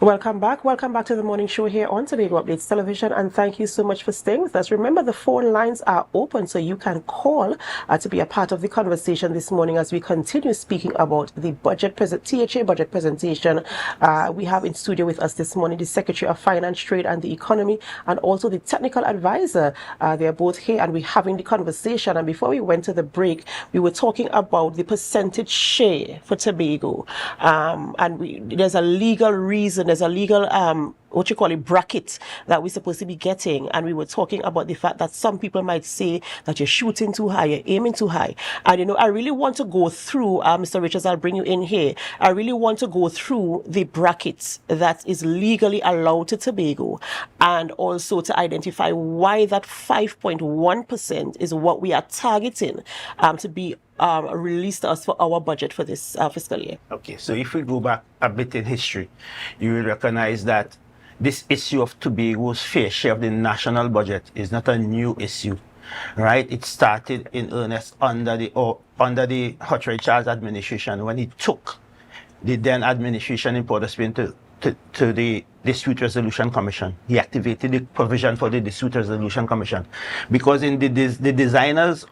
Welcome back. Welcome back to the morning show here on Tobago Updates Television, and thank you so much for staying with us. Remember, the phone lines are open, so you can call to be a part of the conversation this morning as we continue speaking about the T.H.A. budget presentation. We have in studio with us this morning the Secretary of Finance, Trade and the Economy, and also the technical advisor. They are both here, and we're having the conversation. And before we went to the break, we were talking about the percentage share for Tobago, and there's a legal reason. There's a legal bracket that we're supposed to be getting, and we were talking about the fact that some people might say that you're shooting too high, you're aiming too high. And I really want to go through, Mr. Richards, I'll bring you in here. I really want to go through the brackets that is legally allowed to Tobago, and also to identify why that 5.1% is what we are targeting to be released to us for our budget for this fiscal year. Okay, so if we go back a bit in history, you will recognize that this issue of Tobago's fair share of the national budget is not a new issue, right? It started in earnest under the T.H.A. administration, when he took the then administration in Port of Spain to the Dispute Resolution Commission. He activated the provision for the Dispute Resolution Commission, because in the designers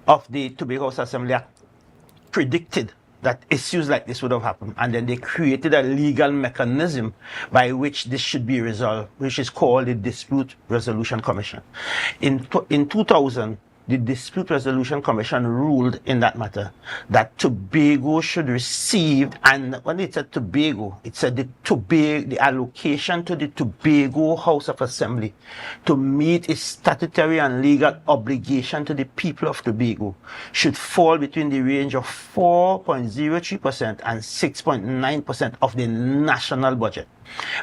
of the Tobago House Assembly Act predicted that issues like this would have happened, and then they created a legal mechanism by which this should be resolved, which is called the Dispute Resolution Commission. In 2000, the Dispute Resolution Commission ruled in that matter that Tobago should receive, and when it said Tobago, it said the allocation to the Tobago House of Assembly to meet its statutory and legal obligation to the people of Tobago should fall between the range of 4.03% and 6.9% of the national budget.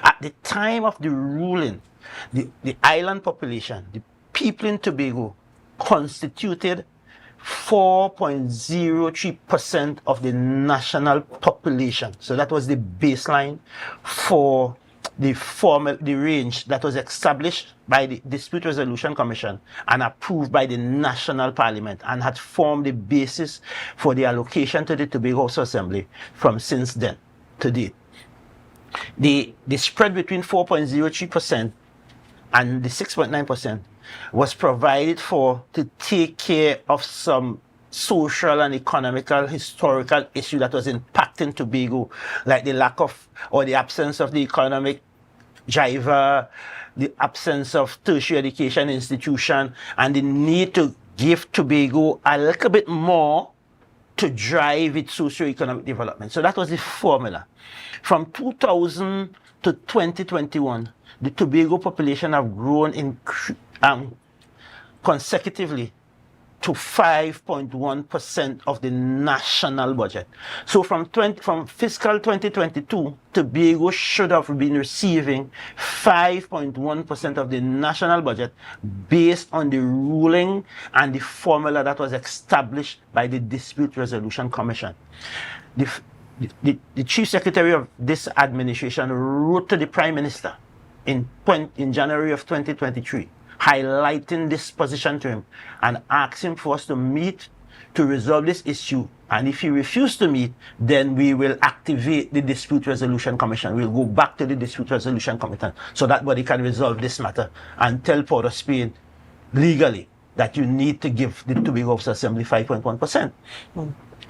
At the time of the ruling, the island population, the people in Tobago, constituted 4.03% of the national population. So that was the baseline for the range that was established by the Dispute Resolution Commission and approved by the National Parliament, and had formed the basis for the allocation to the Tobago House Assembly from since then to date. The spread between 4.03% and the 6.9% was provided for to take care of some social and economical, historical issue that was impacting Tobago, like the lack of or the absence of the economic driver, the absence of tertiary education institution, and the need to give Tobago a little bit more to drive its socio-economic development. So that was the formula. From 2000 to 2021, the Tobago population have grown consecutively to 5.1% of the national budget. So from fiscal 2022, Tobago should have been receiving 5.1% of the national budget based on the ruling and the formula that was established by the Dispute Resolution Commission. The Chief Secretary of this administration wrote to the Prime Minister in January of 2023, highlighting this position to him and asking for us to meet to resolve this issue. And if he refused to meet, then we will activate the Dispute Resolution Commission. We'll go back to the Dispute Resolution Commission so that body can resolve this matter and tell Port of Spain legally that you need to give the Tobago House Assembly 5.1%.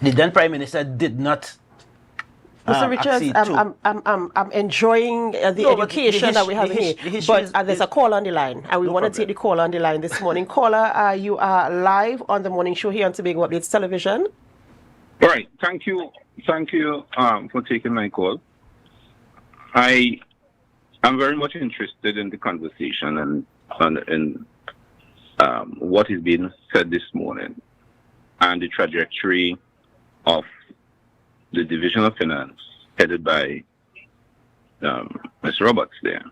The then Prime Minister did not. Mr. Richards, I'm enjoying the education that we have here, but there's a call on the line, and we want to take the call on the line this morning. Caller, you are live on the morning show here on Tobago Updates Television. All right, thank you for taking my call. I am very much interested in the conversation and what is being said this morning, and the trajectory of the Division of Finance headed by Mr. Roberts there.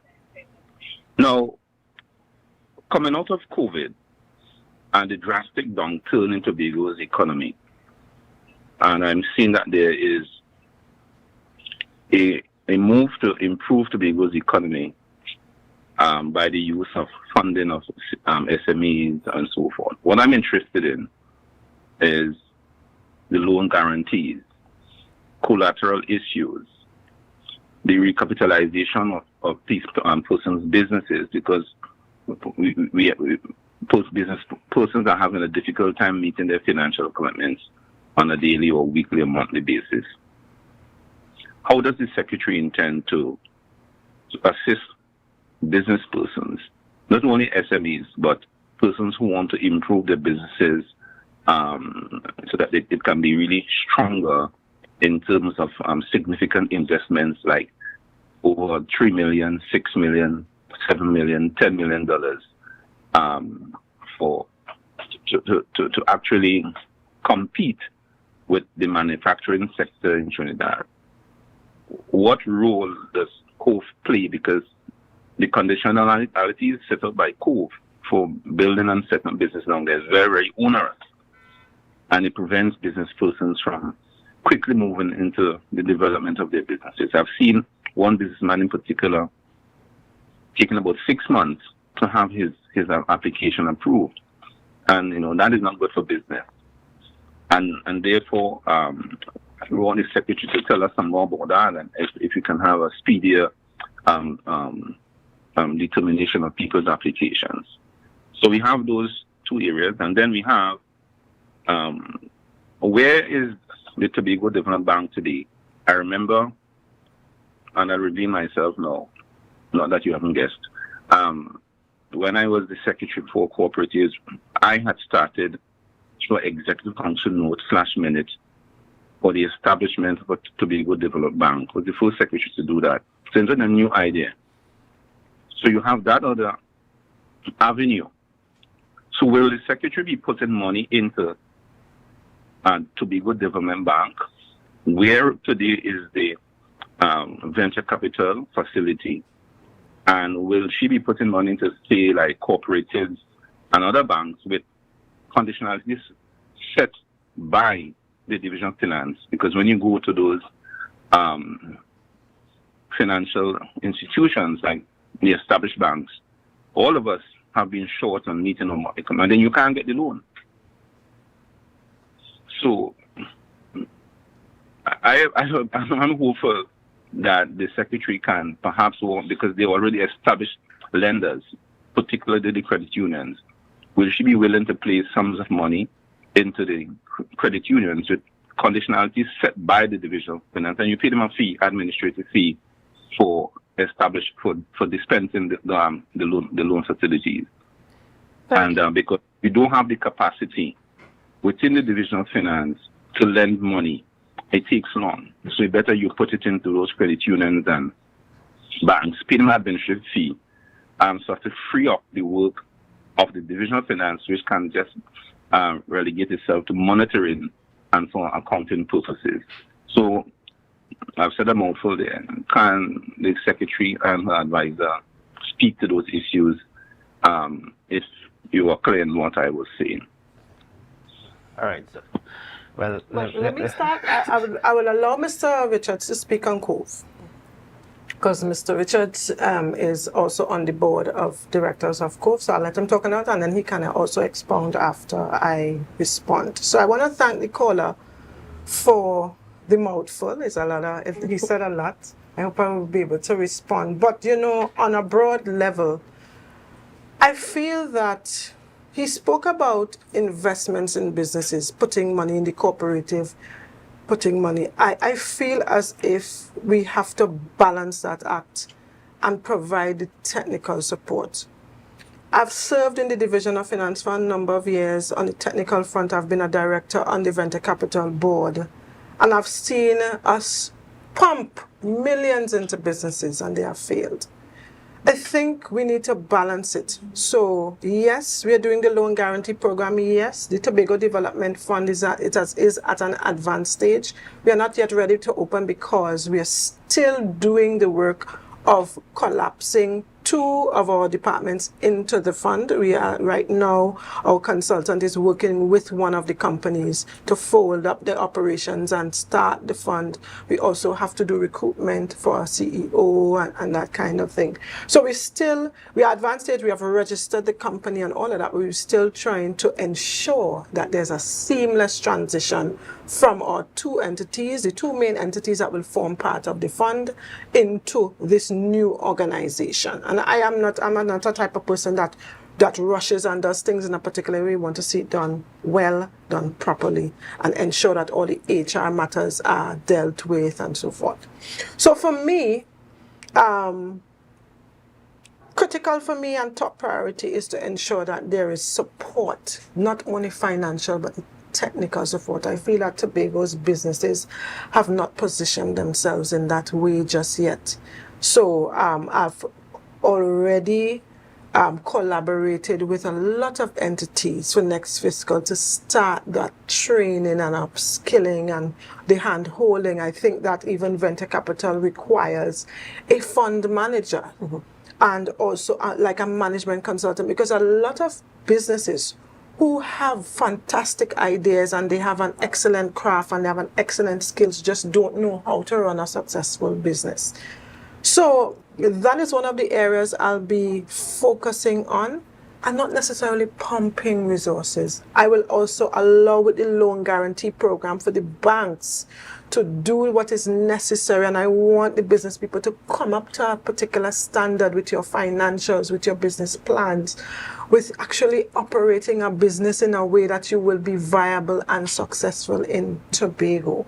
Now, coming out of COVID and the drastic downturn in Tobago's economy, and I'm seeing that there is a move to improve Tobago's economy by the use of funding of SMEs and so forth. What I'm interested in is the loan guarantees, collateral issues, the recapitalization of these persons' businesses, because business persons are having a difficult time meeting their financial commitments on a daily or weekly or monthly basis. How does the Secretary intend to assist business persons, not only SMEs, but persons who want to improve their businesses so that it can be really stronger in terms of significant investments like over $3 million, $6 million, $7 million, $10 million to actually compete with the manufacturing sector in Trinidad? What role does COVE play? Because the conditionality set up by COVE for building and setting up business down there is very, very onerous, and it prevents business persons from quickly moving into the development of their businesses. I've seen one businessman in particular taking about 6 months to have his application approved, and that is not good for business. And therefore, we want the Secretary to tell us some more about that, and if you can have a speedier determination of people's applications. So we have those two areas, and then we have where is the Tobago Development Bank today? I remember, and I redeem myself now, not that you haven't guessed. When I was the Secretary for Cooperatives, I had started through Executive Council note /minute for the establishment of a Tobago Development Bank. I was the first Secretary to do that. So it's a new idea. So you have that other avenue. So will the Secretary be putting money into Tobago Development Bank, where today is the venture capital facility, and will she be putting money into, say, like cooperatives and other banks with conditionalities set by the Division of Finance? Because when you go to those financial institutions like the established banks, all of us have been short on meeting our income, and then you can't get the loan. So I'm hopeful that the Secretary can perhaps, because they already established lenders, particularly the credit unions, will she be willing to place sums of money into the credit unions with conditionalities set by the Division of Finance, and you pay them a fee, administrative fee, for dispensing the loan facilities. And because we don't have the capacity within the Division of Finance to lend money, it takes long. So it's better you put it into those credit unions and banks, pay them an administrative fee, so as to free up the work of the Division of Finance, which can just relegate itself to monitoring and for accounting purposes. So I've said a mouthful there. Can the Secretary and her advisor speak to those issues if you are clear in what I was saying? All right. So, well, let me start. I will allow Mr. Richards to speak on COVE, because Mr. Richards is also on the board of directors of COVE, so I'll let him talk about it, and then he can also expound after I respond. So I want to thank the caller for the mouthful. He said a lot. I hope I will be able to respond. But, on a broad level, I feel that he spoke about investments in businesses, putting money in the cooperative, putting money. I feel as if we have to balance that act and provide the technical support. I've served in the Division of Finance for a number of years. On the technical front, I've been a director on the Venture Capital Board, and I've seen us pump millions into businesses and they have failed. I think we need to balance it. So yes, we are doing the loan guarantee program. Yes, the Tobago Development Fund is at an advanced stage. We are not yet ready to open because we are still doing the work of collapsing 2 of our departments into the fund. We are right now, our consultant is working with one of the companies to fold up the operations and start the fund. We also have to do recruitment for our CEO and that kind of thing. So we are advanced stage, we have registered the company and all of that. We're still trying to ensure that there's a seamless transition from our 2 entities, the 2 main entities that will form part of the fund, into this new organization. And I'm not a type of person that rushes and does things in a particular way. We want to see it done well, done properly, and ensure that all the HR matters are dealt with and so forth. So for me, critical for me and top priority is to ensure that there is support, not only financial, but technical support. I feel that Tobago's businesses have not positioned themselves in that way just yet. So I've already collaborated with a lot of entities for next fiscal to start that training and upskilling and the hand-holding. I think that even venture capital requires a fund manager and also like a management consultant, because a lot of businesses who have fantastic ideas and they have an excellent craft and they have an excellent skills just don't know how to run a successful business. So that is one of the areas I'll be focusing on, and not necessarily pumping resources. I will also allow with the loan guarantee program for the banks to do what is necessary, and I want the business people to come up to a particular standard with your financials, with your business plans, with actually operating a business in a way that you will be viable and successful in Tobago.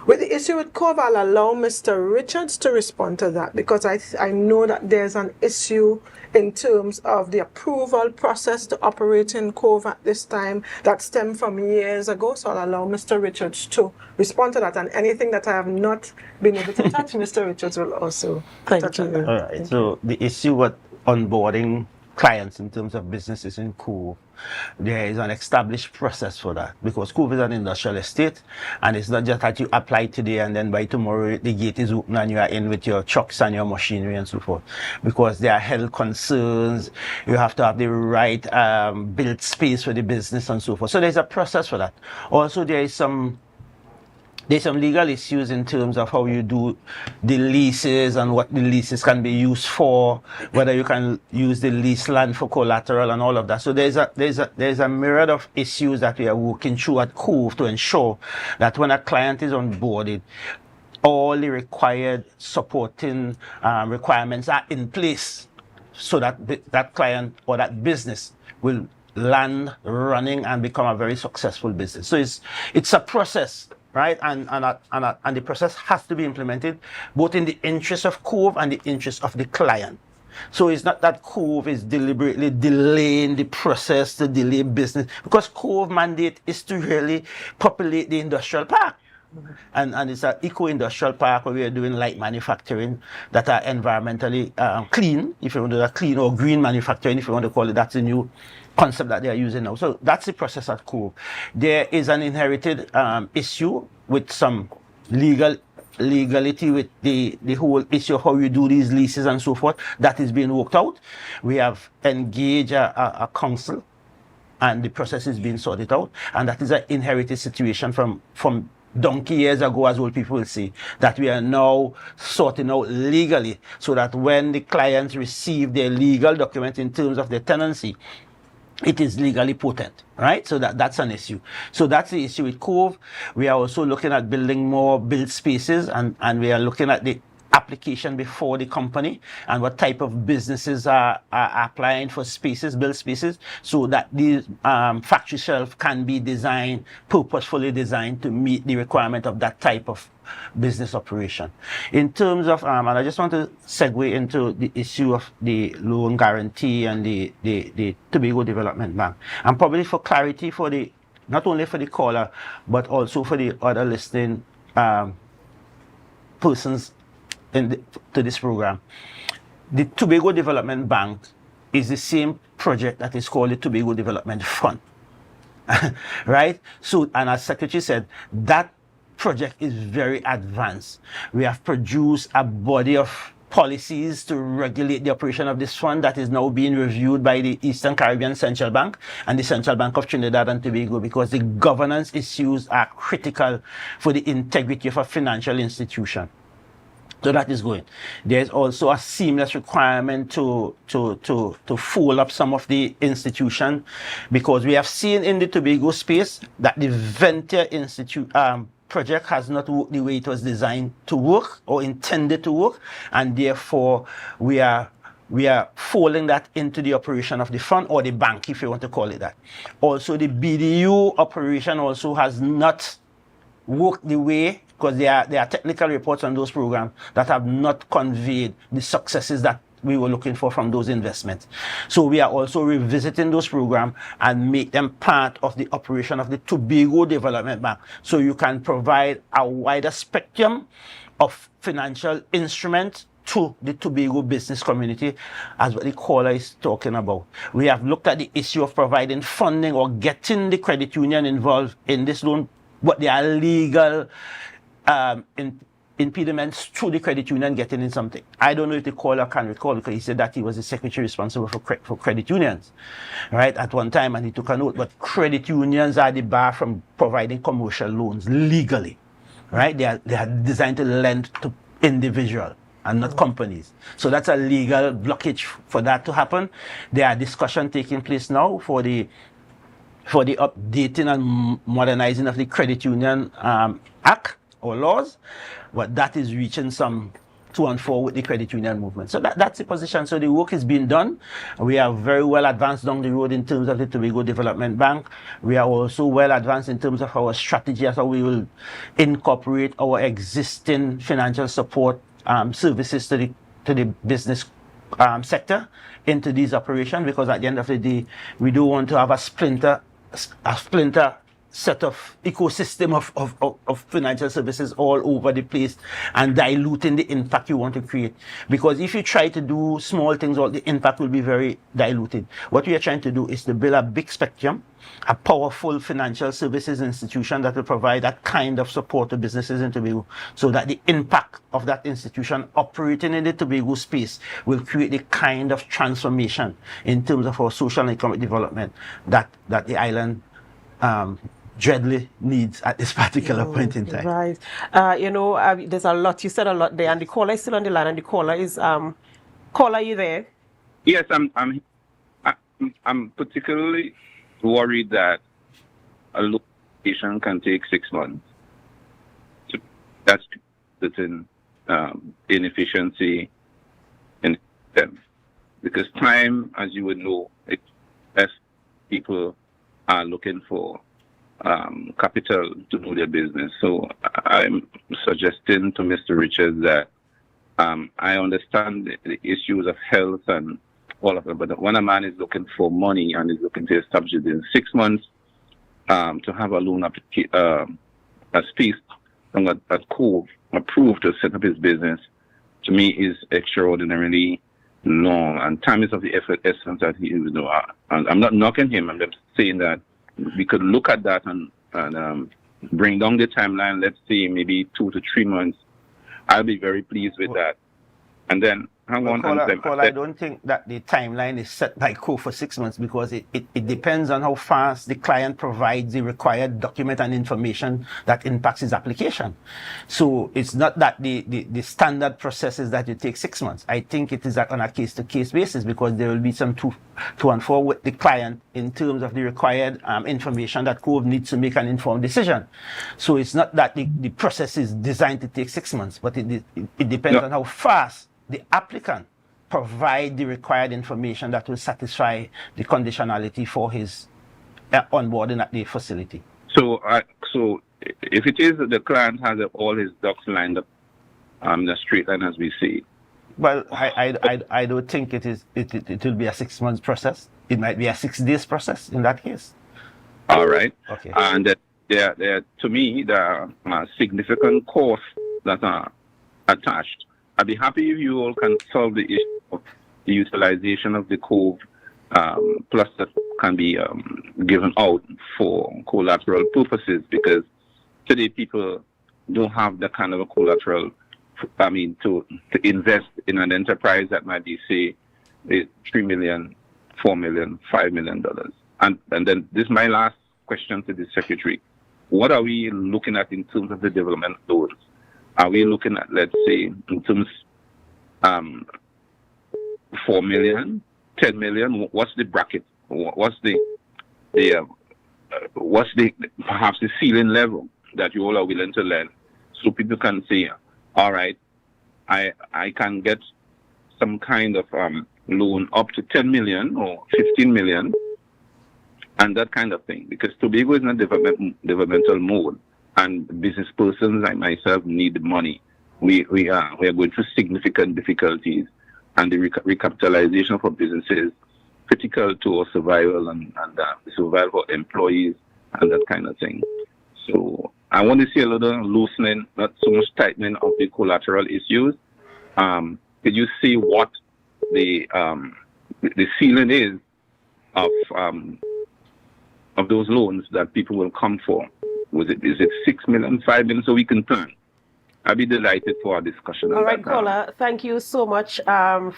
With the issue with Cove, I'll allow Mr. Richards to respond to that, because I know that there's an issue in terms of the approval process to operate in Cove at this time that stemmed from years ago. So I'll allow Mr. Richards to respond to that, and anything that I have not been able to touch, Mr. Richards will also touch on that. All right. So the issue with onboarding clients in terms of businesses in Cove, there is an established process for that, because Cove is an industrial estate, and it's not just that you apply today and then by tomorrow the gate is open and you are in with your trucks and your machinery and so forth, because there are health concerns. You have to have the right built space for the business and so forth. So there's a process for that. Also, there's some legal issues in terms of how you do the leases and what the leases can be used for, whether you can use the lease land for collateral and all of that. So there's a myriad of issues that we are working through at Cove to ensure that when a client is onboarded, all the required supporting requirements are in place, so that that client or that business will land running and become a very successful business. So it's a process, right? And the process has to be implemented both in the interest of Cove and the interest of the client. So it's not that Cove is deliberately delaying the process to delay business, because Cove mandate is to really populate the industrial park. And it's an eco-industrial park where we are doing light manufacturing that are environmentally clean, if you want to do that, clean or green manufacturing, if you want to call it. That's a new concept that they are using now. So that's the process at Cove. There is an inherited issue with some legality with the whole issue of how you do these leases and so forth. That is being worked out. We have engaged a council, and the process is being sorted out. And that is an inherited situation from donkey years ago, as old people will say, that we are now sorting out legally, so that when the clients receive their legal document in terms of their tenancy, it is legally potent, right? So that's an issue. So that's the issue with Cove. We are also looking at building more build spaces, and we are looking at the application before the company and what type of businesses are applying for spaces, build spaces, so that these factory shelf can be designed, purposefully designed to meet the requirement of that type of business operation. In terms of, and I just want to segue into the issue of the loan guarantee and the Tobago Development Bank. And probably for clarity for the, not only for the caller, but also for the other listening persons to this program. The Tobago Development Bank is the same project that is called the Tobago Development Fund. Right? So, and as Secretary said, that project is very advanced. We have produced a body of policies to regulate the operation of this fund that is now being reviewed by the Eastern Caribbean Central Bank and the Central Bank of Trinidad and Tobago, because the governance issues are critical for the integrity of a financial institution. So that is going. There's also a seamless requirement to fold up some of the institution, because we have seen in the Tobago space that the Venture Institute project has not worked the way it was designed to work or intended to work, and therefore we are folding that into the operation of the fund, or the bank, if you want to call it that. Also, the BDU operation also has not worked the way, because there are technical reports on those programs that have not conveyed the successes that we were looking for from those investments. So we are also revisiting those programs and make them part of the operation of the Tobago Development Bank, so you can provide a wider spectrum of financial instruments to the Tobago business community, as what the caller is talking about. We have looked at the issue of providing funding or getting the credit union involved in this loan, but there are legal impediments to the credit union getting in something. I don't know if the caller can recall, because he said that he was the secretary responsible for credit unions, right, at one time, and he took a note. But credit unions are the bar from providing commercial loans legally, right? They are designed to lend to individuals and not companies. So that's a legal blockage for that to happen. There are discussions taking place now for the updating and modernizing of the Credit Union Act or laws, but that is reaching some to and fro with the credit union movement. So that's the position. So the work is being done. We are very well advanced down the road in terms of the Tobago Development Bank. We are also well advanced in terms of our strategy as how we will incorporate our existing financial support services to the business sector into these operations, because at the end of the day, we don't want to have a splinter set of ecosystem of financial services all over the place and diluting the impact you want to create. Because if you try to do small things, all the impact will be very diluted. What we are trying to do is to build a big spectrum, a powerful financial services institution that will provide that kind of support to businesses in Tobago, so that the impact of that institution operating in the Tobago space will create the kind of transformation in terms of our social and economic development that the island dreadly needs at this particular point in time. Right. There's a lot. You said a lot there, and the caller is still on the line, and the caller is caller, are you there? Yes, I'm particularly worried that a location can take 6 months. So that's certain inefficiency in them, because time, as you would know, as people are looking for capital to do their business. So I'm suggesting to Mr. Richards that I understand the issues of health and all of it, but when a man is looking for money and is looking to establish it in 6 months, to have a loan a space from at Cove approved to set up his business, to me is extraordinarily long, and time is of the essence that he is doing. And I'm not knocking him, I'm just saying that we could look at that and bring down the timeline, let's say maybe 2 to 3 months. I'll be very pleased with that. And then hang on. I don't think that the timeline is set by Cove for 6 months, because it depends on how fast the client provides the required document and information that impacts his application. So it's not that the standard process is that it takes 6 months. I think it is on a case-to-case basis, because there will be some to and fro with the client in terms of the required information that Cove needs to make an informed decision. So it's not that the process is designed to take 6 months, but it depends on how fast the applicant provide the required information that will satisfy the conditionality for his onboarding at the facility. So if it is that the client has all his ducks lined up, the straight line, as we say. Well, I don't think it will be a 6 months process. It might be a 6 days process in that case. All right. Okay. And there to me, there are significant costs that are attached. I'd be happy if you all can solve the issue of the utilization of the Cove, plus that can be given out for collateral purposes, because today people don't have that kind of a collateral to invest in an enterprise that might be, say, $3 million, $4 million, $5 million. And then this is my last question to the Secretary. What are we looking at in terms of the development loans? Are we looking at, let's say, in terms 4 million, 10 million? What's the bracket? What's the perhaps the ceiling level that you all are willing to lend, so people can say, all right, I can get some kind of loan up to 10 million or 15 million, and that kind of thing. Because Tobago is in a developmental mode, and business persons like myself need money. We are going through significant difficulties, and the recapitalization for businesses critical to our survival and the survival for employees and that kind of thing. So I want to see a little loosening, not so much tightening of the collateral issues. Could you see what the ceiling is of those loans that people will come for? Is it 6 million, 5 million, so we can turn? I'll be delighted for our discussion. All right, caller, thank you so much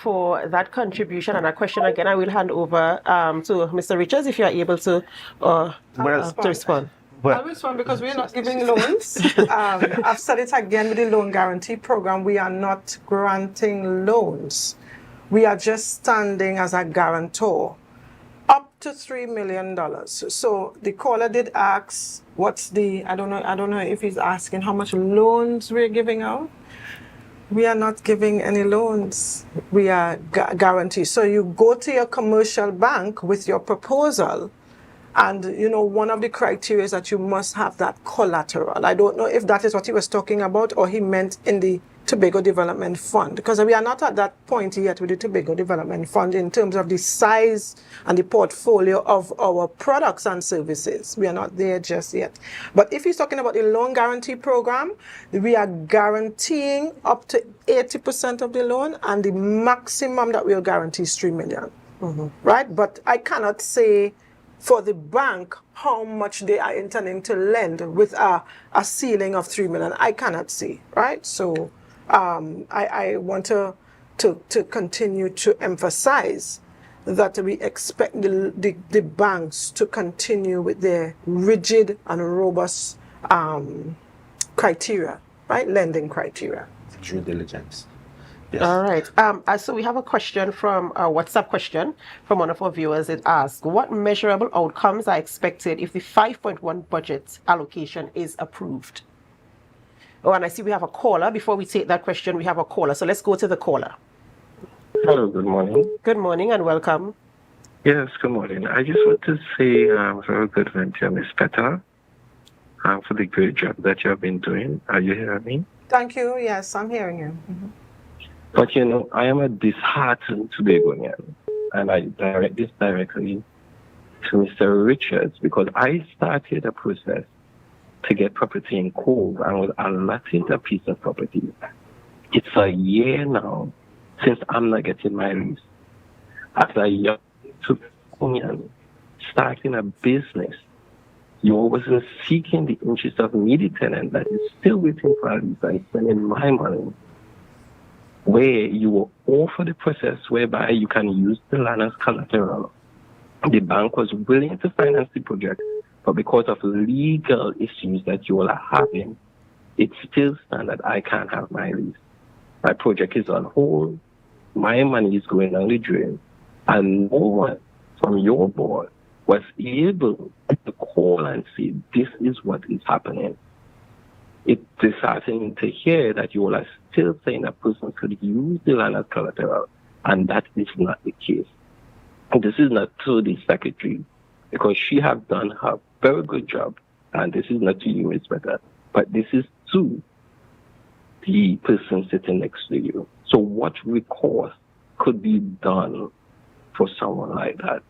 for that contribution and that question. Again, I will hand over to Mr. Richards if you are able to respond. I'll respond because we're not giving loans. I've said it again with the loan guarantee program. We are not granting loans. We are just standing as a guarantor up to $3 million. So the caller did ask, what's the, I don't know if he's asking how much loans we're giving out. We are not giving any loans. We are guarantees. So you go to your commercial bank with your proposal, and one of the criteria is that you must have that collateral. I don't know if that is what he was talking about or he meant in the Tobago Development Fund, because we are not at that point yet with the Tobago Development Fund in terms of the size and the portfolio of our products and services. We are not there just yet. But if he's talking about the loan guarantee program, we are guaranteeing up to 80% of the loan, and the maximum that we'll guarantee is $3 million. Right? But I cannot say for the bank how much they are intending to lend with a ceiling of $3 million. I cannot say, right? So I want to continue to emphasize that we expect the banks to continue with their rigid and robust criteria, right? Lending criteria. Due diligence. Yes. All right. So we have a question from a WhatsApp question from one of our viewers. It asks, what measurable outcomes are expected if the 5.1 budget allocation is approved? Oh, and I see we have a caller. Before we take that question, we have a caller. So let's go to the caller. Hello, good morning. Good morning and welcome. Yes, good morning. I just want to say very good one to Ms. Petal for the great job that you have been doing. Are you hearing me? Thank you. Yes, I'm hearing you. But I am a disheartened Tobagonian, and I direct this directly to Mr. Richards, because I started a process to get property in Cove and was allotted a piece of property. It's a year now since I'm not getting my lease. As a young Tobagonian starting a business, you wasn't seeking the interest of me, the tenant that is still waiting for a lease and spending my money, where you will offer the process whereby you can use the land as collateral. The bank was willing to finance the project, but because of legal issues that you all are having, it still stands that I can't have my lease. My project is on hold, my money is going down the drain, and no one from your board was able to call and say, this is what is happening. It's disheartening to hear that you all are still saying a person could use the land as collateral, and that is not the case. And this is not to the secretary, because she has done her very good job, and this is not to you, Ms. Petal, but this is to the person sitting next to you. So what recourse could be done for someone like that?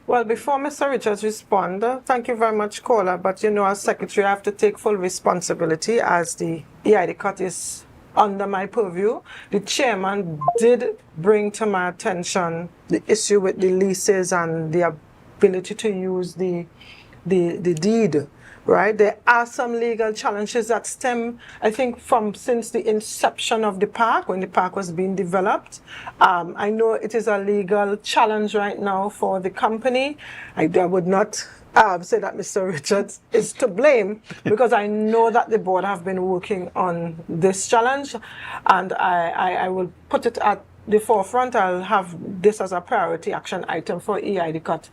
Well, before Mr. Richards responds, thank you very much, caller. But as secretary, I have to take full responsibility as the EID cut is under my purview. The chairman did bring to my attention the issue with the leases and the ability to use the deed right? There are some legal challenges that stem, I think, from since the inception of the park, when the park was being developed. I know it is a legal challenge right now for the company. I would not say that Mr. Richards is to blame, because I know that the board have been working on this challenge, and I will put it at the forefront. I'll have this as a priority action item for EID cut,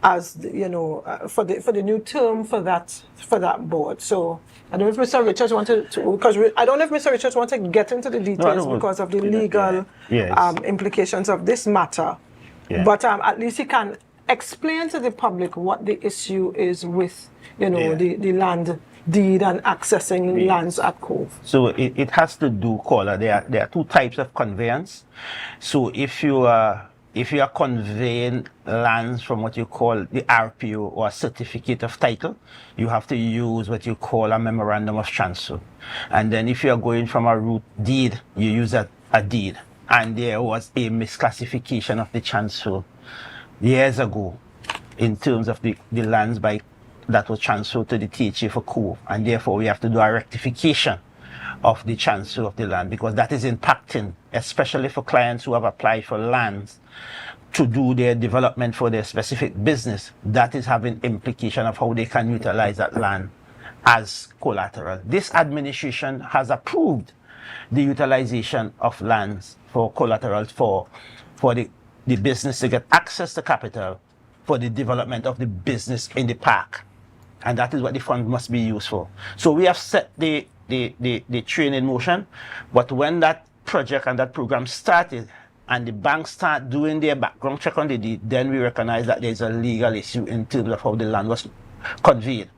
as for the new term for that board. So I don't know if Mr. Richards wanted to, because I don't know if Mr. Richards wants to get into the details because of the legal implications of this matter. Yeah. But at least he can explain to the public what the issue is with the land deed and accessing lands at Cove. So it has to do, caller. There are two types of conveyance. So if you are conveying lands from what you call the RPO or a certificate of title, you have to use what you call a memorandum of transfer. And then if you are going from a root deed, you use a deed. And there was a misclassification of the transfer years ago in terms of the lands that was transferred to the T.H.A. for Cove, and therefore we have to do a rectification of the transfer of the land, because that is impacting, especially for clients who have applied for lands to do their development for their specific business. That is having implication of how they can utilize that land as collateral. This administration has approved the utilization of lands for collateral for the business to get access to capital for the development of the business in the park. And that is what the fund must be used for. So we have set the train in motion, but when that project and that program started and the banks start doing their background check on the deed, then we recognize that there's a legal issue in terms of how the land was conveyed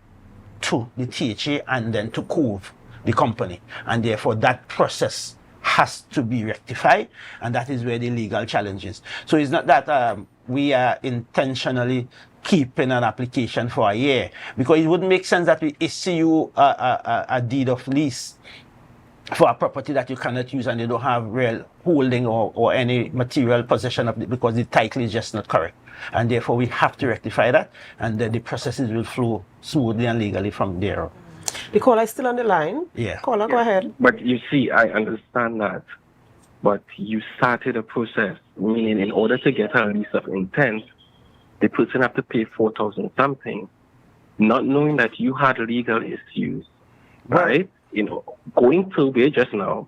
to the T.H.A. and then to Cove, the company. And therefore that process has to be rectified, and that is where the legal challenge is. So it's not that we are intentionally keeping an application for a year, because it wouldn't make sense that we issue you a deed of lease for a property that you cannot use and you don't have real holding or any material possession of it, because the title is just not correct. And therefore we have to rectify that, and then the processes will flow smoothly and legally from there. The caller is still on the line. Yeah. Caller, go ahead. But you see, I understand that. But you started a process, meaning in order to get a lease of intent, the person have to pay 4,000 something, not knowing that you had legal issues, right? Going to where just now,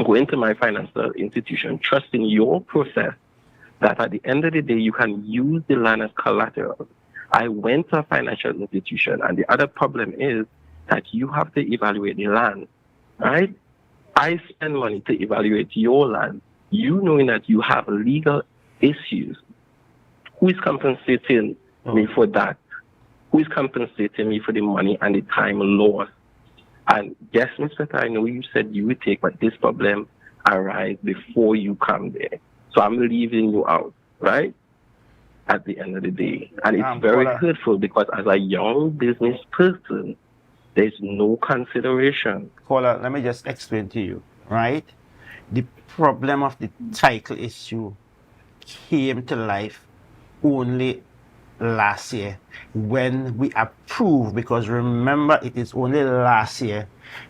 going to my financial institution, trusting your process, that at the end of the day, you can use the land as collateral. I went to a financial institution, and the other problem is that you have to evaluate the land, right? I spend money to evaluate your land, you knowing that you have legal issues. Who is compensating me for that? Who is compensating me for the money and the time lost? And yes, Mr. I know you said you would take, but this problem arise before you come there. So I'm leaving you out, right? At the end of the day. And it's very hurtful, because as a young business person, there's no consideration. Caller, let me just explain to you, right? The problem of the title issue came to life only last year when we approved, because remember, it is only last year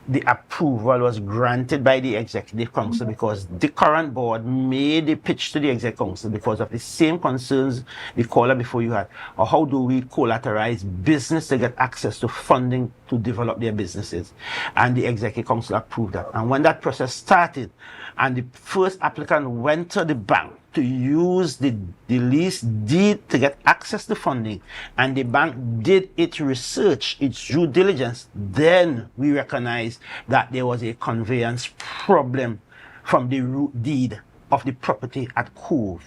the approval was granted by the Executive Council, because the current board made a pitch to the Executive Council because of the same concerns the caller before you had. Or how do we collateralize business to get access to funding to develop their businesses? And the Executive Council approved that. And when that process started, and the first applicant went to the bank to use the lease deed to get access to funding, and the bank did its research, its due diligence, then we recognized that there was a conveyance problem from the root deed of the property at Cove,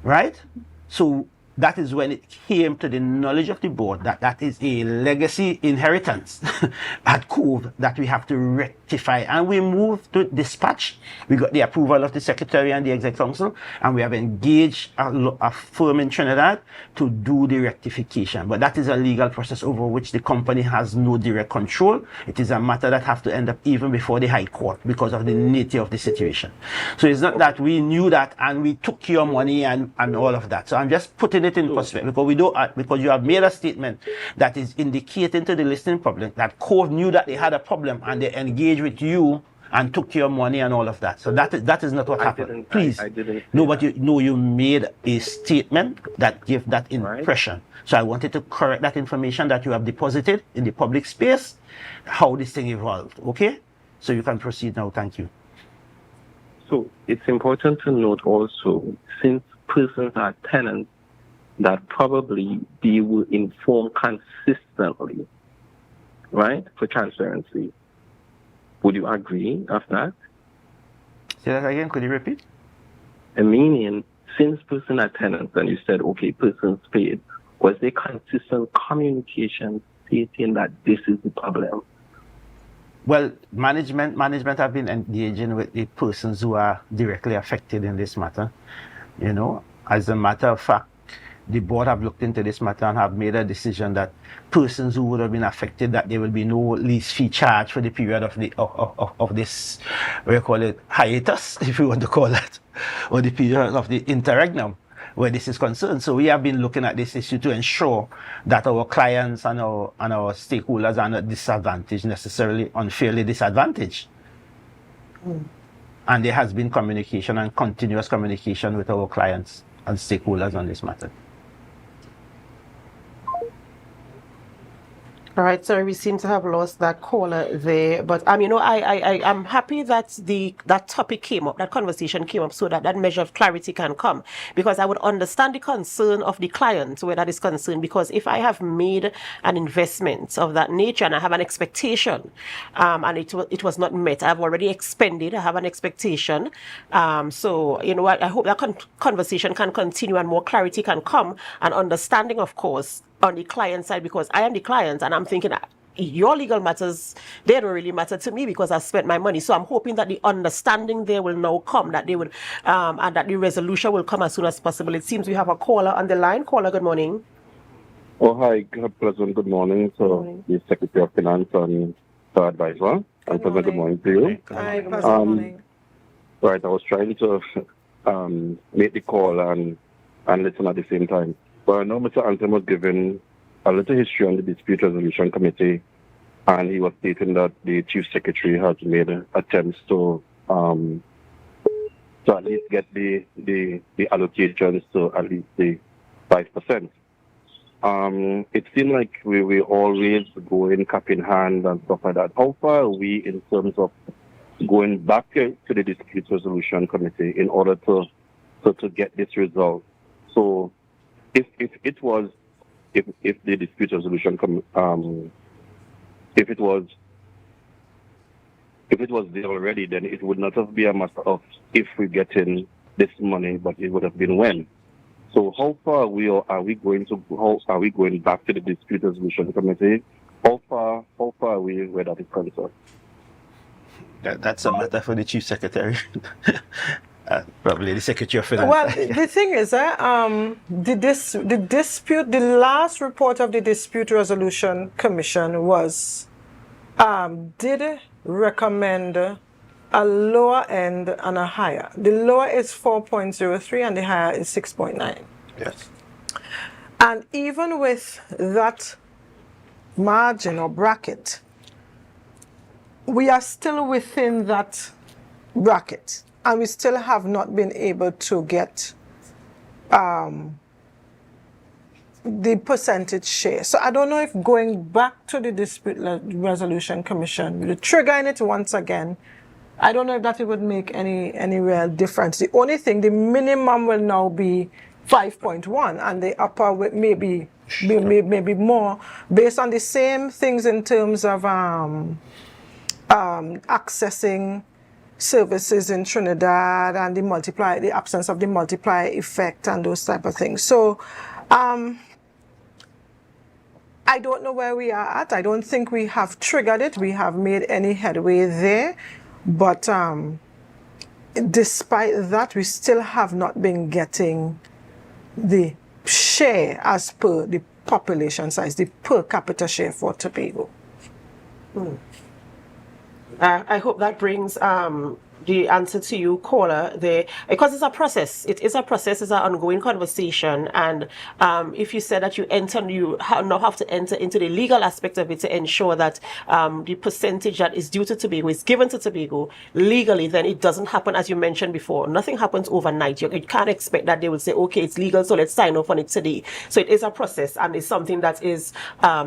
right? So that is when it came to the knowledge of the board that that is a legacy inheritance at Cove that we have to rectify. And we moved to dispatch. We got the approval of the Secretary and the Exec Council, and we have engaged a firm in Trinidad to do the rectification. But that is a legal process over which the company has no direct control. It is a matter that has to end up even before the High Court because of the nature of the situation. So it's not that we knew that and we took your money and all of that. So I'm just putting it in perspective because you have made a statement that is indicating to the listening public that Cove knew that they had a problem and they engaged with you and took your money and all of that. So that is not what happened. Please. I didn't. No, but you made a statement that gave that impression. Right. So I wanted to correct that information that you have deposited in the public space, how this thing evolved. Okay? So you can proceed now. Thank you. So it's important to note also, since persons are tenants, that probably they will inform consistently, right, for transparency. Would you agree of that? Say that again, could you repeat? I mean, since persons are tenants and you said, okay, persons paid, was there consistent communication stating that this is the problem? Well, management have been engaging with the persons who are directly affected in this matter. You know, as a matter of fact, the board have looked into this matter and have made a decision that persons who would have been affected, that there will be no lease fee charge for the period of the of this, what you call it, hiatus, if you want to call that, or the period of the interregnum where this is concerned. So we have been looking at this issue to ensure that our clients and our stakeholders are not disadvantaged, necessarily unfairly disadvantaged. And there has been communication and continuous communication with our clients and stakeholders on this matter. All right, sorry, we seem to have lost that caller there, but you know, I'm happy that that topic came up, that conversation came up, so that that measure of clarity can come, because I would understand the concern of the client where that is concerned, because if I have made an investment of that nature and I have an expectation, and it was not met, I've already expended, I have an expectation, so you know what, I hope that conversation can continue and more clarity can come, and understanding, of course, on the client side, because I am the client and I'm thinking your legal matters, they don't really matter to me because I spent my money. So I'm hoping that the understanding there will now come, that they would, and that the resolution will come as soon as possible. It seems we have a caller on the line. Caller, good morning. Oh, hi, President, good morning. So, the Secretary of Finance and the Advisor. And President, good morning to you. Hi, President, good morning. Right, I was trying to make the call and listen at the same time. But I know Mr. Anselm was given a little history on the Dispute Resolution Committee, and he was stating that the Chief Secretary has made attempts to at least get the allocations to at least the 5%. It seemed like we always go in cap in hand and stuff like that. How far are we in terms of going back to the Dispute Resolution Committee in order to get this resolved? So if the dispute resolution if it was there already, then it would not have been a matter of if we get in this money, but it would have been when. So how far are we going back to the dispute resolution committee? How far are we where that is concerned? That's a matter for the Chief Secretary. Probably the Secretary of Finance. Well, the thing is, the last report of the Dispute Resolution Commission was, did recommend a lower end and a higher. The lower is 4.03 and the higher is 6.9. Yes. And even with that margin or bracket, we are still within that bracket. And we still have not been able to get the percentage share. So I don't know if going back to the Dispute Resolution Commission, triggering it once again, I don't know if that would make any real difference. The only thing, the minimum will now be 5.1 and the upper will maybe more, based on the same things in terms of accessing services in Trinidad and the absence of the multiplier effect and those type of things. So I I don't know where we are at. I don't think we have triggered it. We have made any headway there. But despite that, we still have not been getting the share as per the population size, the per capita share for Tobago. I hope that brings the answer to you, caller, there, because it's a process. It is a process. It's an ongoing conversation. And if you said that you now have to enter into the legal aspect of it to ensure that the percentage that is due to Tobago is given to Tobago legally, then it doesn't happen, as you mentioned before. Nothing happens overnight. You can't expect that they will say, okay, it's legal, so let's sign off on it today. So it is a process, and it's something that is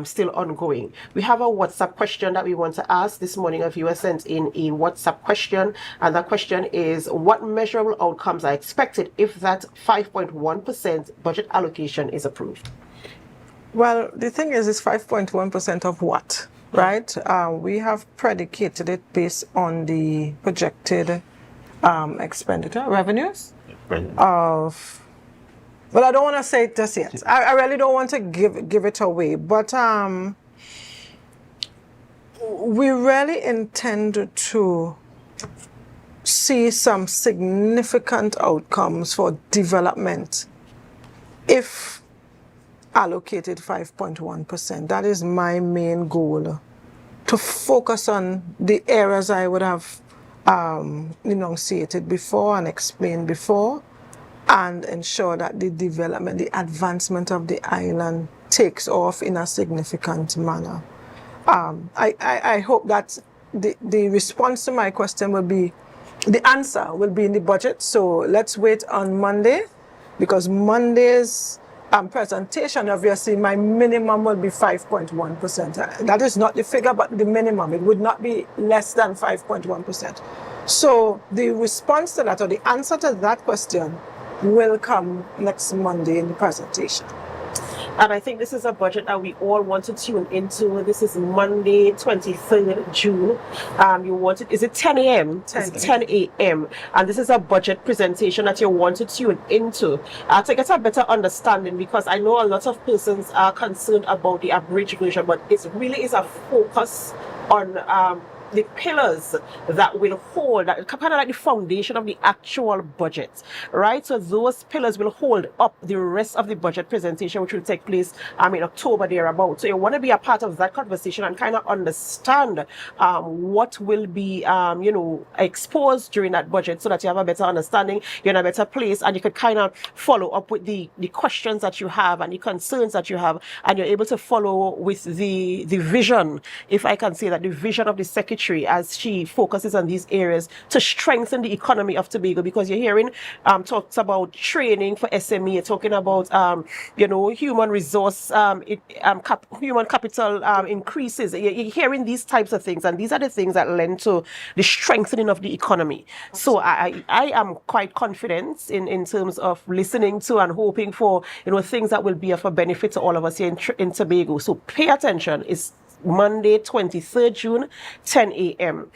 still ongoing. We have a WhatsApp question that we want to ask this morning. A viewer sent in a WhatsApp question, and that question is, what measurable outcomes are expected if that 5.1% budget allocation is approved? Well, the thing is, it's 5.1% of what, right? We have predicated it based on the projected expenditure revenues of. Well, I don't want to say it just yet. I really don't want to give it away, but we really intend to see some significant outcomes for development if allocated 5.1%. That is my main goal, to focus on the areas I would have enunciated before and explained before, and ensure that the development, the advancement of the island takes off in a significant manner. I hope that the response to my question will be, the answer will be in the budget. So let's wait on Monday, because Monday's presentation, obviously, my minimum will be 5.1%. That is not the figure, but the minimum. It would not be less than 5.1%. So the response to that, or the answer to that question, will come next Monday in the presentation. And I think this is a budget that we all want to tune into. This is Monday, 23rd June. Is it 10 a.m.? 10 a.m. And this is a budget presentation that you want to tune into to get a better understanding, because I know a lot of persons are concerned about the abridged version, but it really is a focus on the pillars that will hold, that kind of like the foundation of the actual budget, right? So those pillars will hold up the rest of the budget presentation, which will take place in October thereabout. So you want to be a part of that conversation and kind of understand what will be exposed during that budget, so that you have a better understanding, you're in a better place, and you could kind of follow up with the questions that you have and the concerns that you have, and you're able to follow with the vision, if I can say that, the vision of the Secretary as she focuses on these areas to strengthen the economy of Tobago. Because you're hearing talks about training for SME, you're talking about human resource, human capital increases. You're hearing these types of things, and these are the things that lend to the strengthening of the economy. So I am quite confident in terms of listening to and hoping for things that will be of a benefit to all of us here in Tobago. So pay attention. It's Monday, 23rd June, 10 a.m.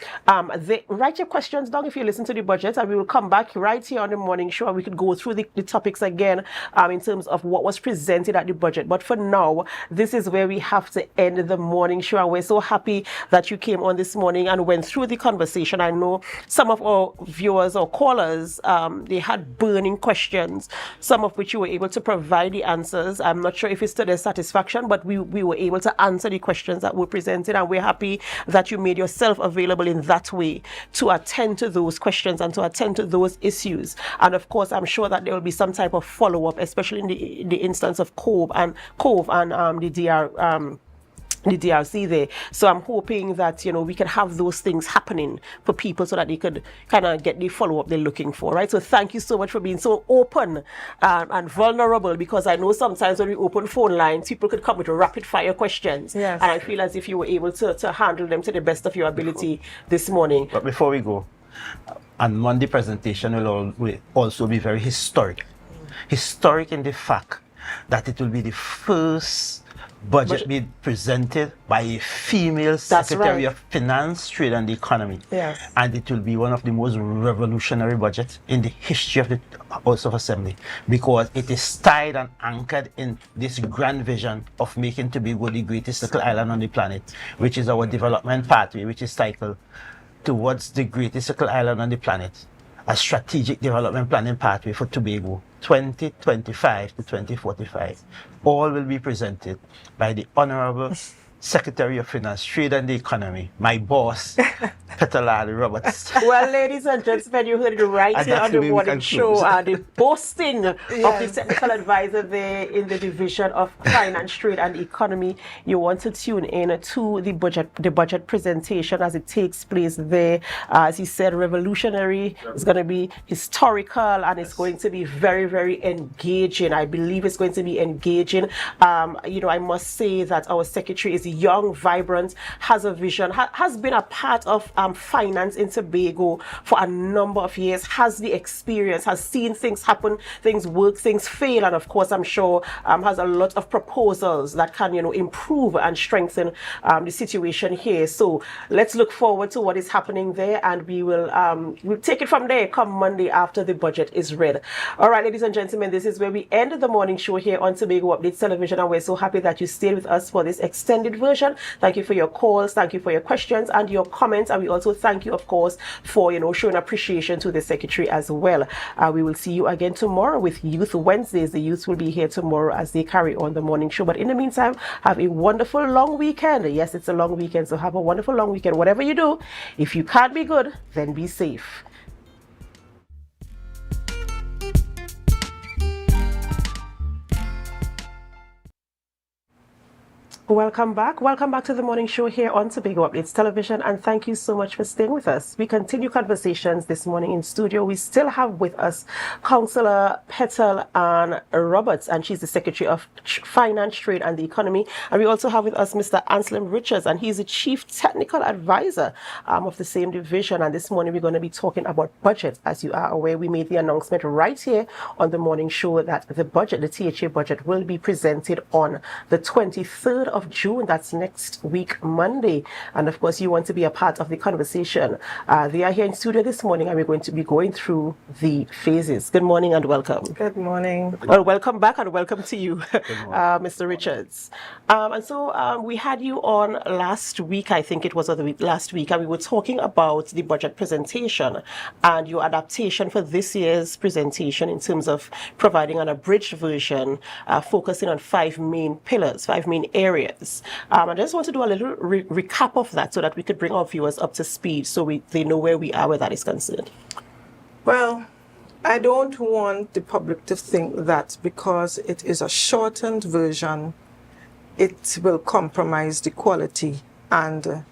Write your questions down if you listen to the budget, and we will come back right here on the morning show, and we could go through the topics again in terms of what was presented at the budget. But for now, this is where we have to end the morning show, and we're so happy that you came on this morning and went through the conversation. I know some of our viewers or callers, they had burning questions, some of which you were able to provide the answers. I'm not sure if it's to their satisfaction, but we were able to answer the questions that were presented, and we're happy that you made yourself available in that way to attend to those questions and to attend to those issues. And of course, I'm sure that there will be some type of follow-up, especially in the instance of Cove and the DRC there. So I'm hoping that we can have those things happening for people, so that they could kind of get the follow-up they're looking for, right? So thank you so much for being so open and vulnerable, because I know sometimes when we open phone lines, people could come with rapid fire questions. Yes. And I feel as if you were able to handle them to the best of your ability this morning. But before we go, and Monday presentation will also be very historic. Historic in the fact that it will be the first budget being presented by a female Secretary of Finance, Trade and the Economy. Yes. And it will be one of the most revolutionary budgets in the history of the House of Assembly, because it is tied and anchored in this grand vision of making Tobago the greatest little island on the planet, which is our development pathway, which is titled Towards the Greatest Little Island on the Planet, a strategic development planning pathway for Tobago 2025 to 2045. All will be presented by the Honorable Secretary of Finance, Trade and the Economy, my boss, Petal-Ann Roberts. Well, ladies and gentlemen, you heard it right here on the morning show. The boasting of the technical advisor there in the Division of Finance, Trade and Economy. You want to tune in to the budget presentation as it takes place there. As he said, revolutionary. It's going to be historical, and it's going to be very, very engaging. I believe it's going to be engaging. I must say that our secretary is young, vibrant, has a vision, has been a part of finance in Tobago for a number of years, has the experience, has seen things happen, things work, things fail, and of course I'm sure has a lot of proposals that can improve and strengthen the situation here. So let's look forward to what is happening there, and we'll take it from there come Monday after the budget is read. All right, ladies and gentlemen, this is where we end the morning show here on Tobago Updates Television, and we're so happy that you stayed with us for this extended version. Thank you for your calls, thank you for your questions and your comments, and we also thank you, of course, for showing appreciation to the secretary as well. We will see you again tomorrow with Youth Wednesdays. The youth will be here tomorrow as they carry on the morning show. But in the meantime, have a wonderful long weekend. Yes, it's a long weekend, so have a wonderful long weekend. Whatever you do, if you can't be good, then be safe. Welcome back to the morning show here on Tobago Updates Television, and thank you so much for staying with us. We continue conversations this morning in studio. We still have with us Councillor Petal-Ann Roberts, and she's the Secretary of Finance, Trade and the Economy. And we also have with us Mr. Anselm Richards, and he's the Chief Technical Advisor of the same division. And this morning we're going to be talking about budget. As you are aware, we made the announcement right here on the morning show that the budget, the T.H.A. budget, will be presented on the 23rd of June. That's next week, Monday. And of course, you want to be a part of the conversation. They are here in studio this morning, and we're going to be going through the phases. Good morning and welcome. Good morning. Well, welcome back and welcome to you, Mr. Richards. And so we had you on last week, I think it was, or the week last week, and we were talking about the budget presentation and your adaptation for this year's presentation in terms of providing an abridged version, focusing on 5 main pillars, 5 main areas. I just want to do a little recap of that so that we could bring our viewers up to speed so they know where we are where that is concerned. Well, I don't want the public to think that because it is a shortened version, it will compromise the quality and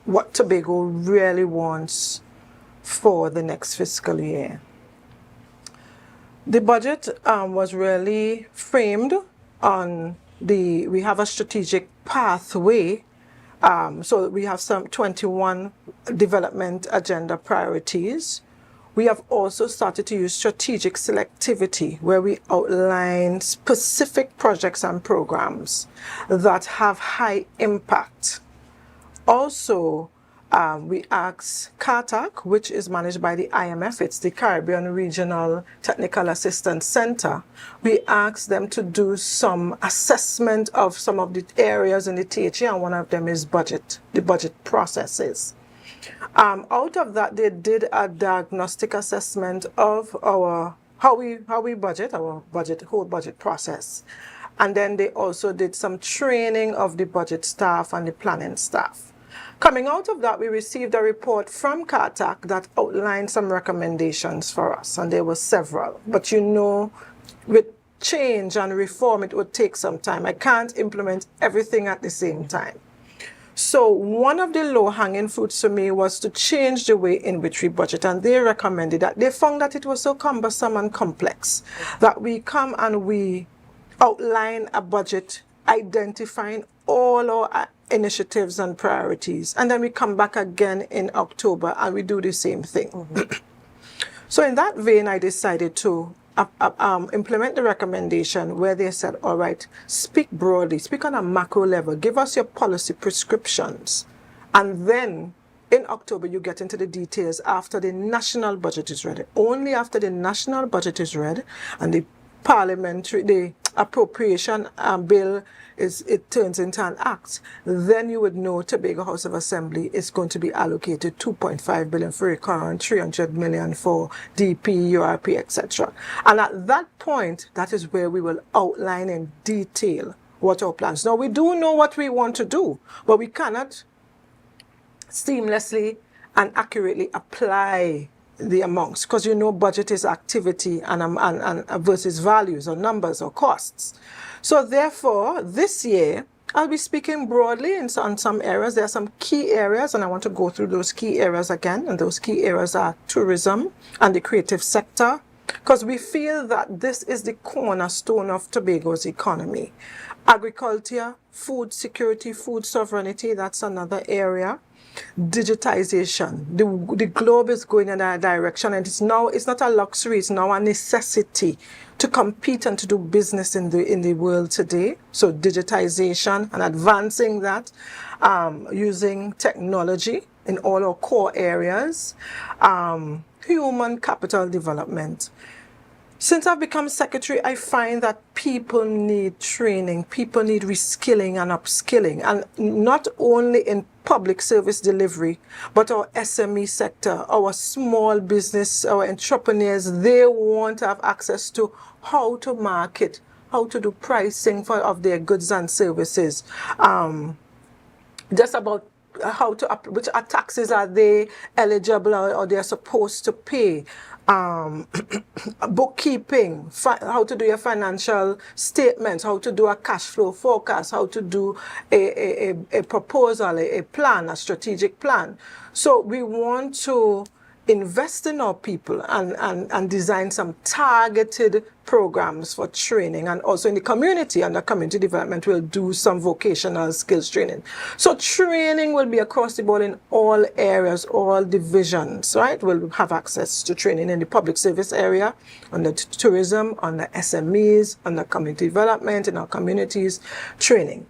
what Tobago really wants for the next fiscal year. The budget was really framed on we have a strategic pathway, so we have some 21 development agenda priorities. We have also started to use strategic selectivity, where we outline specific projects and programs that have high impact. Also, we asked CATAC, which is managed by the IMF, it's the Caribbean Regional Technical Assistance Center. We asked them to do some assessment of some of the areas in the T.H.A, and one of them is budget, the budget processes. Out of that, they did a diagnostic assessment of how we budget, our whole budget process. And then they also did some training of the budget staff and the planning staff. Coming out of that, we received a report from CATAC that outlined some recommendations for us, and there were several. But with change and reform, it would take some time. I can't implement everything at the same time. So one of the low-hanging fruits for me was to change the way in which we budget, and they recommended that. They found that it was so cumbersome and complex that we come and we outline a budget identifying all our initiatives and priorities, and then we come back again in October and we do the same thing. So in that vein, I decided to implement the recommendation where they said, all right, speak broadly, speak on a macro level, give us your policy prescriptions, and then in October you get into the details after the national budget is ready. Only after the national budget is read and the appropriation bill it turns into an act, then you would know Tobago House of Assembly is going to be allocated 2.5 billion for recurrent, 300 million for DP, URP, etc. And at that point, that is where we will outline in detail what our plans. Now, we do know what we want to do, but we cannot seamlessly and accurately apply the amounts, because budget is activity and versus values or numbers or costs. So therefore, this year, I'll be speaking broadly on some areas. There are some key areas, and I want to go through those key areas again. And those key areas are tourism and the creative sector, because we feel that this is the cornerstone of Tobago's economy. Agriculture, food security, food sovereignty, that's another area. Digitization. The globe is going in that direction, and it's not a luxury, it's now a necessity to compete and to do business in the world today. So digitization and advancing that, using technology in all our core areas. Human capital development. Since I've become secretary, I find that people need training, people need reskilling and upskilling, and not only in public service delivery, but our SME sector, our small business, our entrepreneurs, they want to have access to how to market, how to do pricing of their goods and services, just about which taxes are they eligible or they're supposed to pay. Bookkeeping, how to do your financial statements, how to do a cash flow forecast, how to do a proposal, a plan, a strategic plan. So we want to invest in our people and design some targeted programs for training, and also in the community, under community development we'll do some vocational skills training. So training will be across the board in all areas, all divisions, right? We'll have access to training in the public service area, on the tourism, on the SMEs, on the community development, in our communities, training.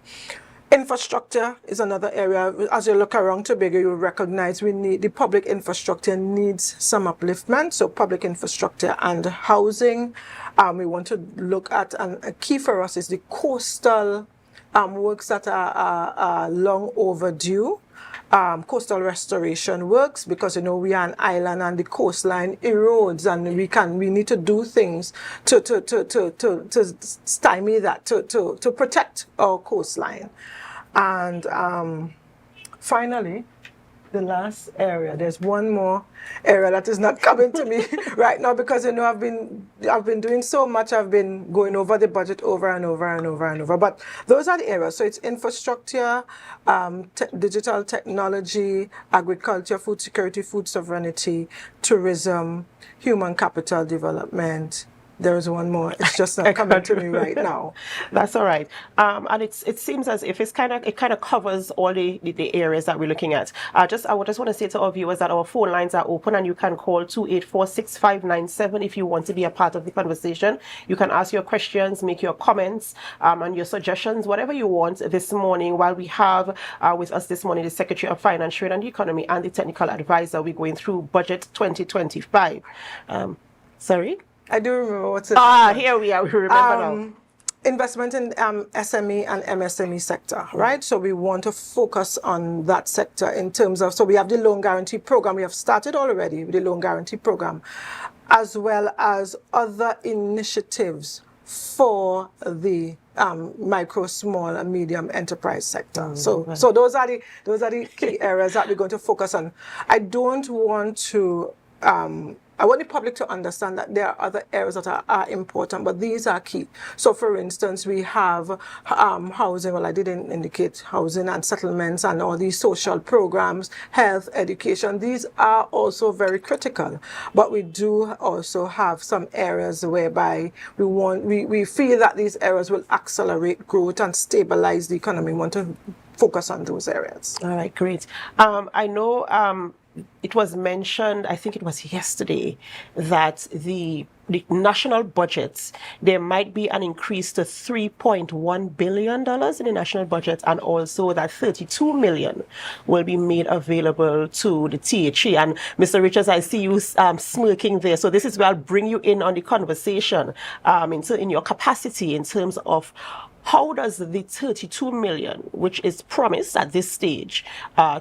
Infrastructure is another area. As you look around Tobago, you recognize the public infrastructure needs some upliftment. So public infrastructure and housing. We want to look at, and a key for us is the coastal works that are long overdue. Coastal restoration works, because we are an island and the coastline erodes, and we need to do things to stymie that, to protect our coastline. And finally, the last area, there's one more area that is not coming to me right now, because I've been doing so much. I've been going over the budget over and over and over and over. But those are the areas. So it's infrastructure, digital technology, agriculture, food security, food sovereignty, tourism, human capital development. There is one more. It's just not coming to me right now. That's all right. And it seems as if it kind of covers all the areas that we're looking at. I just want to say to our viewers that our phone lines are open, and you can call 284-6597 if you want to be a part of the conversation. You can ask your questions, make your comments, and your suggestions, whatever you want this morning. While we have with us this morning the Secretary of Finance, Trade and Economy, and the Technical Advisor, we're going through Budget 2025. Sorry? I do remember what's it. Here we are. We remember now. Investment in SME and MSME sector, right? So we want to focus on that sector in terms of, so we have the loan guarantee program. We have started already with the loan guarantee program, as well as other initiatives for the micro, small, and medium enterprise sector. So those are the key areas that we're going to focus on. I don't want to. I want the public to understand that there are other areas that are important, but these are key. So, for instance, we have housing. Well, I didn't indicate housing and settlements and all these social programs, health, education. These are also very critical. But we do also have some areas whereby we feel that these areas will accelerate growth and stabilize the economy. We want to focus on those areas. All right, great. I know it was mentioned, I think it was yesterday, that the the national budgets, there might be an increase to $3.1 billion in the national budget, and also that 32 million will be made available to the T.H.A. And Mr. Richards, I see you smirking there. So this is where I'll bring you in on the conversation in your capacity in terms of how does the 32 million, which is promised at this stage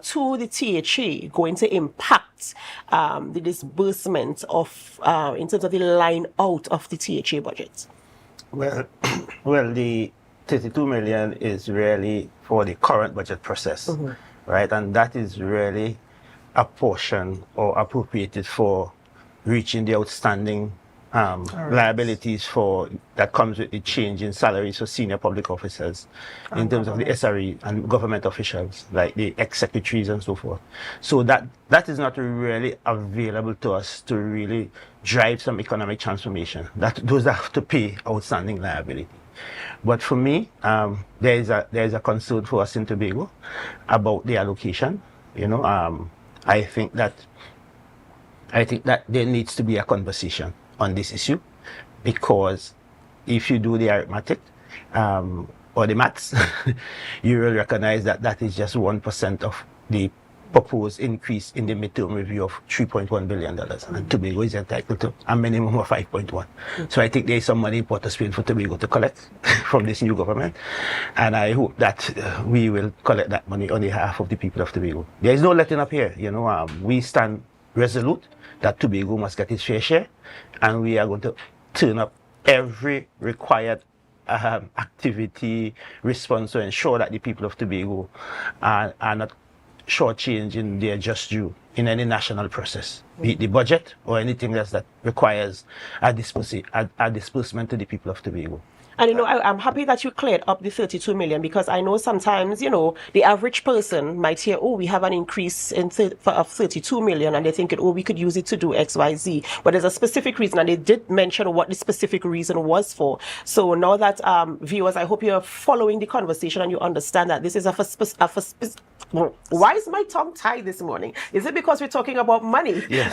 to the T.H.A., going to impact the disbursement of, in terms of the line out of the T.H.A. budget? Well, well, the 32 million is really for the current budget process, right? And that is really a portion or appropriated for reaching the outstanding liabilities for that comes with the change in salaries for senior public officers in terms of the SRE and government officials like the ex-secretaries and so forth. So that is not really available to us to really drive some economic transformation. Those have to pay outstanding liability. But for me, there is a concern for us in Tobago about the allocation. I think that there needs to be a conversation on this issue, because if you do the arithmetic or the maths, you will recognize that is just 1% of the proposed increase in the midterm review of $3.1 billion, and Tobago is entitled to a minimum of 5.1. So I think there is some money in Port of Spain for Tobago to collect from this new government, and I hope that we will collect that money on behalf of the people of Tobago. There is no letting up here. We stand resolute that Tobago must get its fair share, and we are going to turn up every required activity response to ensure that the people of Tobago are not shortchanging their just due in any national process, be it the budget or anything else that requires a disbursement to the people of Tobago. And I'm happy that you cleared up the 32 million, because I know sometimes, the average person might hear, oh, we have an increase of 32 million, and they think, oh, we could use it to do X, Y, Z. But there's a specific reason, and they did mention what the specific reason was for. So now that viewers, I hope you're following the conversation and you understand that this is why is my tongue tied this morning? Is it because we're talking about money? Yes.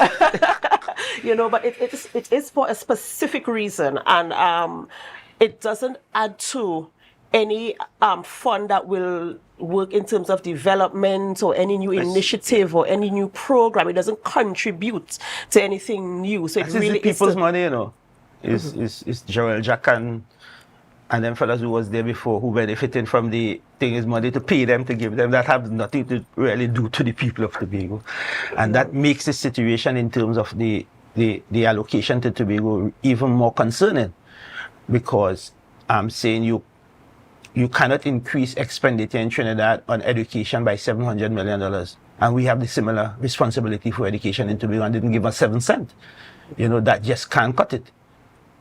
But it is for a specific reason, and it doesn't add to any fund that will work in terms of development or any new initiative or any new program. It doesn't contribute to anything new. So it really is the people's money, It's Joel Jack and them fellas who was there before who benefiting from the thing is money to pay them, to give them, that have nothing to really do to the people of Tobago. And that makes the situation in terms of the allocation to Tobago even more concerning, because I'm saying you cannot increase expenditure in Trinidad on education by $700 million. And we have the similar responsibility for education in Tobago and didn't give us 7 cents. That just can't cut it.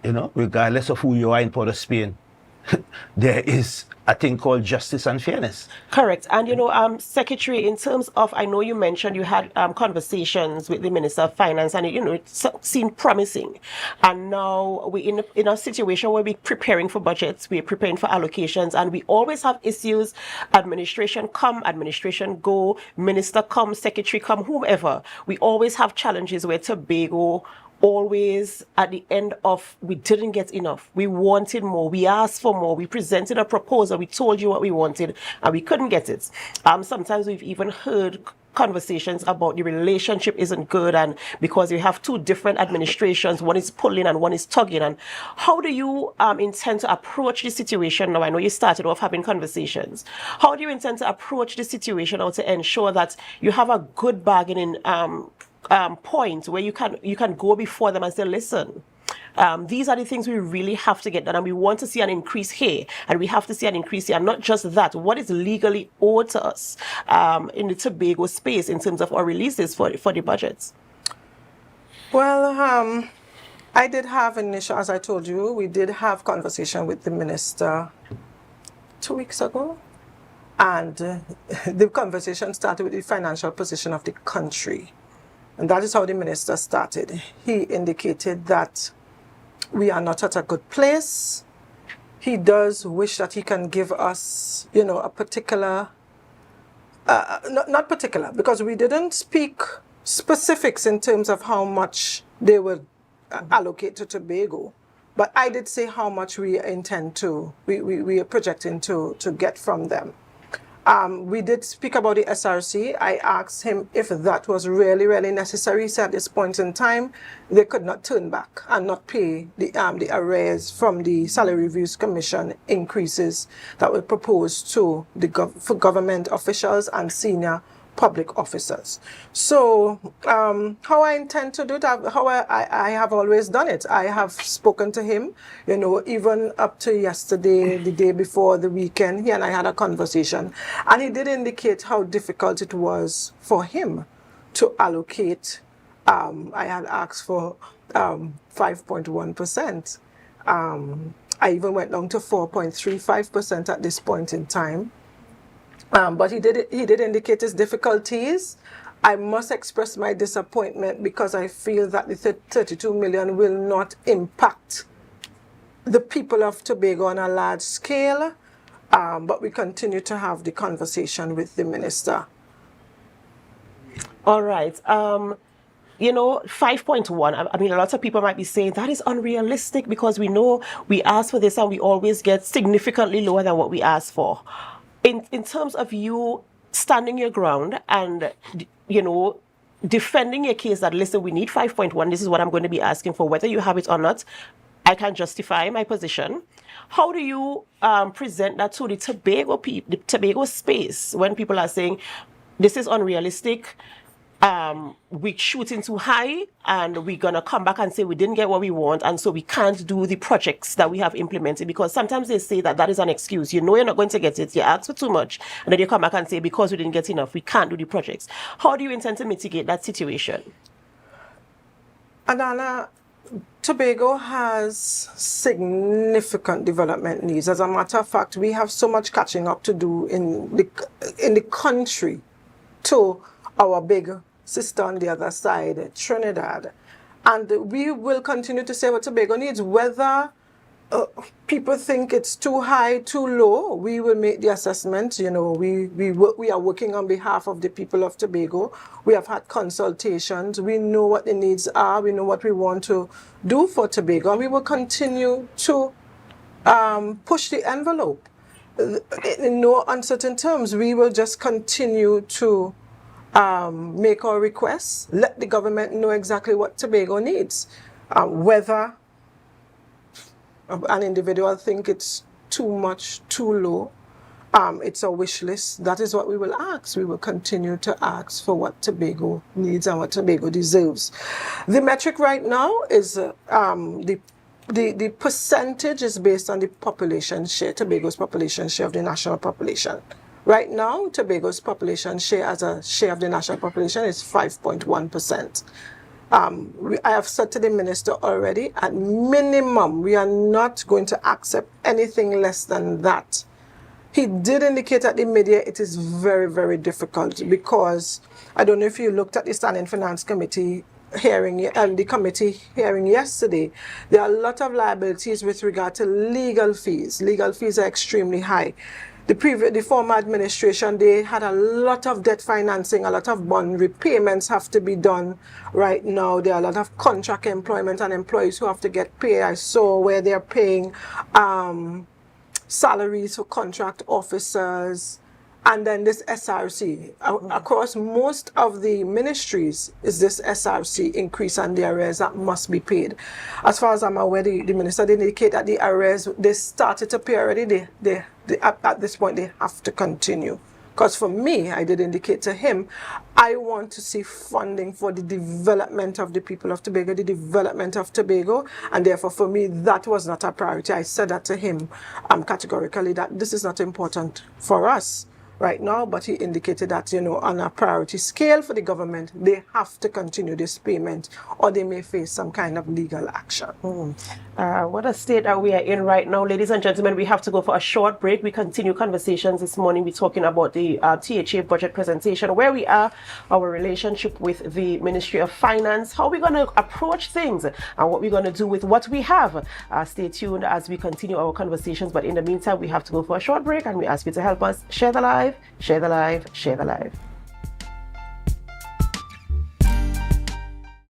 Regardless of who you are in Port of Spain, there is a thing called justice and fairness. Correct. And, Secretary, in terms of, I know you mentioned you had conversations with the Minister of Finance, and, it seemed promising. And now we're in a situation where we're preparing for budgets, we're preparing for allocations, and we always have issues. Administration come, administration go, minister come, secretary come, whomever. We always have challenges where Tobago always at the end of, we didn't get enough, we wanted more, we asked for more, we presented a proposal, we told you what we wanted, and we couldn't get it. Sometimes we've even heard conversations about the relationship isn't good, and because we have two different administrations, one is pulling and one is tugging. And how do you intend to approach the situation now? I know you started off having conversations. How do you intend to approach the situation now to ensure that you have a good bargaining point where you can go before them and say, listen, these are the things we really have to get done, and we want to see an increase here, and we have to see an increase here, and not just that, what is legally owed to us in the Tobago space in terms of our releases for the budgets? Well, I did have initial, as I told you, we did have conversation with the minister 2 weeks ago, and the conversation started with the financial position of the country. And that is how the minister started. He indicated that we are not at a good place. He does wish that he can give us, a particular, not particular, because we didn't speak specifics in terms of how much they would allocate to Tobago. But I did say how much we intend to, we are projecting to get from them. We did speak about the SRC. I asked him if that was really, really necessary. He said at this point in time, they could not turn back and not pay the arrears from the Salary Reviews Commission increases that were proposed to for government officials and senior public officers. So how I intend to do that, how I have always done it. I have spoken to him, you know, even up to yesterday, the day before the weekend, he and I had a conversation. And he did indicate how difficult it was for him to allocate. I had asked for 5.1%. I even went down to 4.35% at this point in time. But he did indicate his difficulties. I must express my disappointment because I feel that the 32 million will not impact the people of Tobago on a large scale. But we continue to have the conversation with the minister. All right. You know, 5.1, I mean, a lot of people might be saying that is unrealistic because we know we ask for this and we always get significantly lower than what we ask for. In terms of you standing your ground and, you know, defending your case that, listen, we need 5.1, this is what I'm going to be asking for, whether you have it or not, I can justify my position. How do you present that to the Tobago space when people are saying, this is unrealistic, we're shooting too high and we're going to come back and say we didn't get what we want and so we can't do the projects that we have implemented? Because sometimes they say that is an excuse. You know you're not going to get it, you ask for too much, and then you come back and say because we didn't get enough, we can't do the projects. How do you intend to mitigate that situation? Adanna, Tobago has significant development needs. As a matter of fact, we have so much catching up to do in the country to our big sister on the other side, Trinidad. And we will continue to say what Tobago needs. Whether people think it's too high, too low, we will make the assessment. You know, we are working on behalf of the people of Tobago. We have had consultations. We know what the needs are. We know what we want to do for Tobago. And we will continue to push the envelope. In no uncertain terms, we will just continue to make our requests, let the government know exactly what Tobago needs. Whether an individual think it's too much, too low, it's a wish list. That is what we will ask. We will continue to ask for what Tobago needs and what Tobago deserves. The metric right now is the percentage is based on the population share, Tobago's population share of the national population. Right now, Tobago's population share as a share of the national population is 5.1%. I have said to the minister already, at minimum, we are not going to accept anything less than that. He did indicate at the media it is very, very difficult because I don't know if you looked at the Standing Finance Committee hearing and the committee hearing yesterday. There are a lot of liabilities with regard to legal fees. Legal fees are extremely high. The former administration, they had a lot of debt financing, a lot of bond repayments have to be done right now. There are a lot of contract employment and employees who have to get paid. I saw where they're paying salaries for contract officers. And then this SRC. Across most of the ministries is this SRC increase and the arrears that must be paid. As far as I'm aware, the minister did indicate that the arrears, they started to pay already. At this point, they have to continue. Because for me, I did indicate to him, I want to see funding for the development of the people of Tobago, the development of Tobago, and therefore for me, that was not a priority. I said that to him categorically, that this is not important for us right now, but he indicated that, you know, on a priority scale for the government, they have to continue this payment or they may face some kind of legal action. What a state that we are in right now. Ladies and gentlemen, we have to go for a short break. We continue conversations this morning. We're talking about the T.H.A. budget presentation, where we are, our relationship with the Ministry of Finance, how we're going to approach things and what we're going to do with what we have. Stay tuned as we continue our conversations. But in the meantime, we have to go for a short break and we ask you to help us share the live, share the live, share the live.